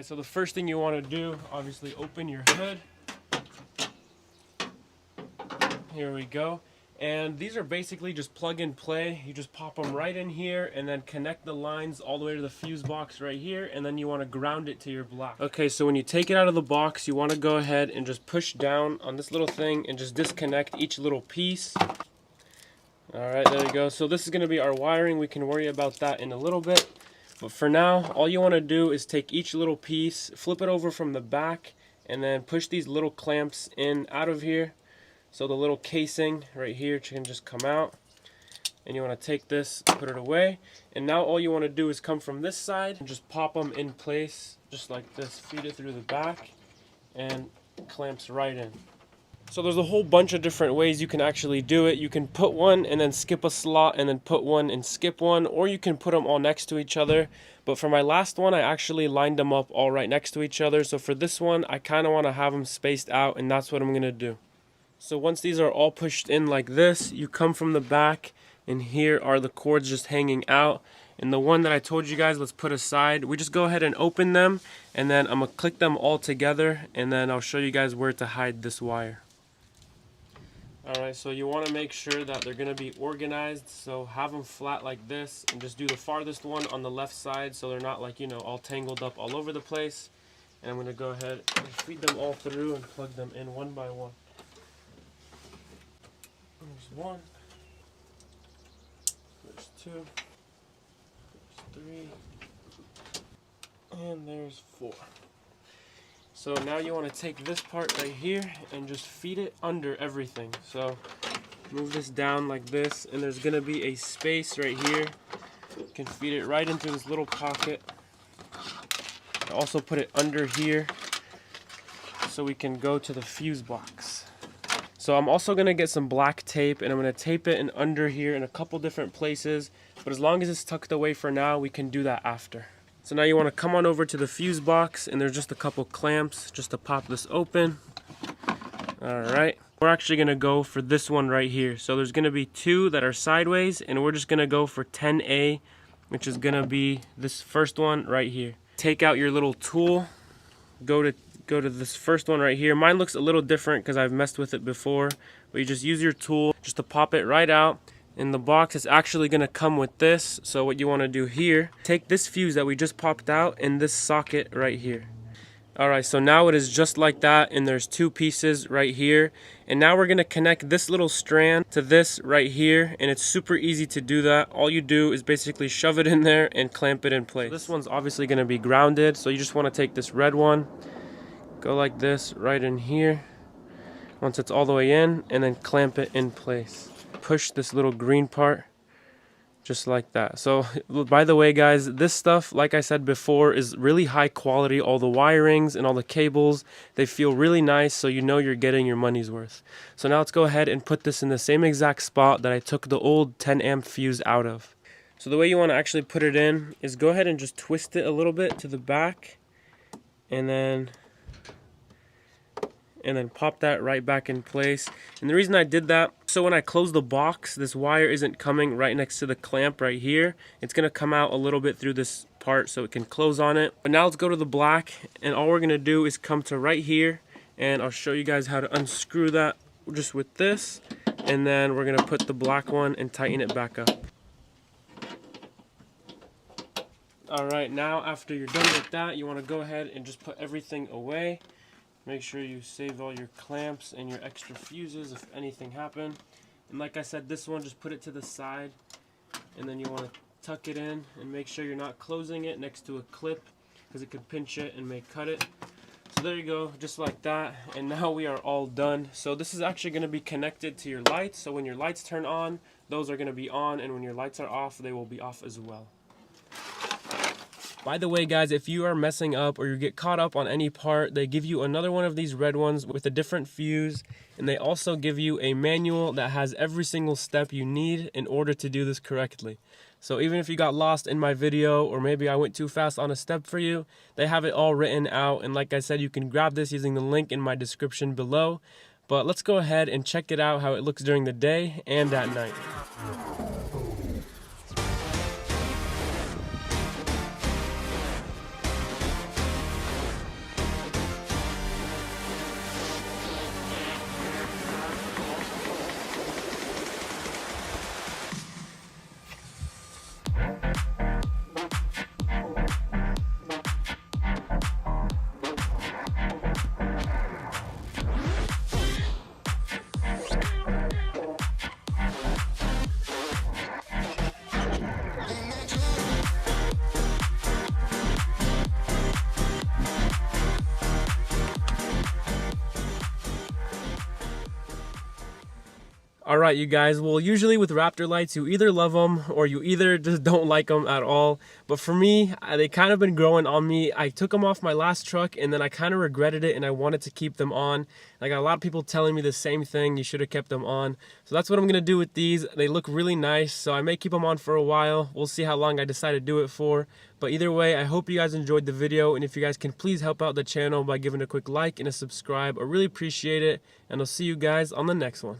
So the first thing you want to do, obviously open your hood. Here we go. And these are basically just plug and play. You just pop them right in here and then connect the lines all the way to the fuse box right here, and then you want to ground it to your block. Okay, so when you take it out of the box, you want to go ahead and just push down on this little thing and just disconnect each little piece. Alright, there you go. So this is going to be our wiring. We can worry about that in a little bit. But for now, all you want to do is take each little piece, flip it over from the back, and then push these little clamps in out of here. So the little casing right here can just come out. And you want to take this, put it away. And now all you want to do is come from this side and just pop them in place, just like this. Feed it through the back, and it clamps right in. So there's a whole bunch of different ways you can actually do it. You can put one and then skip a slot and then put one and skip one, or you can put them all next to each other. But for my last one, I actually lined them up all right next to each other. So for this one, I kind of want to have them spaced out, and that's what I'm going to do. So once these are all pushed in like this, you come from the back, and here are the cords just hanging out. And the one that I told you guys, let's put aside, we just go ahead and open them, and then I'm going to click them all together, and then I'll show you guys where to hide this wire. Alright, so you want to make sure that they're going to be organized, so have them flat like this, and just do the farthest one on the left side so they're not, like, you know, all tangled up all over the place. And I'm going to go ahead and feed them all through and plug them in one by one. There's one, there's two, there's three, and there's four. So now you want to take this part right here and just feed it under everything. So move this down like this, and there's going to be a space right here. You can feed it right into this little pocket. I also put it under here so we can go to the fuse box. So I'm also going to get some black tape, and I'm going to tape it in under here in a couple different places. But as long as it's tucked away for now, we can do that after. So now you want to come on over to the fuse box, and there's just a couple clamps just to pop this open. Alright, we're actually going to go for this one right here. So there's going to be two that are sideways, and we're just going to go for 10A, which is going to be this first one right here. Take out your little tool, go to this first one right here. Mine looks a little different because I've messed with it before, but you just use your tool just to pop it right out. In the box, it's actually going to come with this. So what you want to do here, take this fuse that we just popped out in this socket right here. Alright, so now it is just like that, and there's two pieces right here. And now we're going to connect this little strand to this right here, and it's super easy to do that. All you do is basically shove it in there and clamp it in place. So this one's obviously going to be grounded, so you just want to take this red one, go like this right in here once it's all the way in, and then clamp it in place. Push this little green part just like that. So by the way guys, this stuff, like I said before, is really high quality. All the wirings and all the cables, they feel really nice, so you know you're getting your money's worth. So now let's go ahead and put this in the same exact spot that I took the old 10 amp fuse out of. So the way you want to actually put it in is go ahead and just twist it a little bit to the back, and then pop that right back in place. And the reason I did that, so when I close the box, this wire isn't coming right next to the clamp right here. It's going to come out a little bit through this part so it can close on it. But now let's go to the black, and all we're going to do is come to right here, and I'll show you guys how to unscrew that just with this, and then we're going to put the black one and tighten it back up. Alright, now after you're done with that, you want to go ahead and just put everything away. Make sure you save all your clamps and your extra fuses if anything happened. And like I said, this one, just put it to the side, and then you want to tuck it in and make sure you're not closing it next to a clip, because it could pinch it and may cut it. So there you go, just like that. And now we are all done. So this is actually going to be connected to your lights. So when your lights turn on, those are going to be on, and when your lights are off, they will be off as well. By the way guys, if you are messing up or you get caught up on any part, they give you another one of these red ones with a different fuse, and they also give you a manual that has every single step you need in order to do this correctly. So even if you got lost in my video, or maybe I went too fast on a step for you, they have it all written out. And like I said, you can grab this using the link in my description below. But let's go ahead and check it out, how it looks during the day and at night. Alright you guys, well usually with Raptor lights you either love them or you either just don't like them at all. But for me, they kind of been growing on me. I took them off my last truck and then I kind of regretted it and I wanted to keep them on. I got a lot of people telling me the same thing, you should have kept them on. So that's what I'm going to do with these. They look really nice, so I may keep them on for a while. We'll see how long I decide to do it for. But either way, I hope you guys enjoyed the video, and if you guys can please help out the channel by giving a quick like and a subscribe, I really appreciate it. And I'll see you guys on the next one.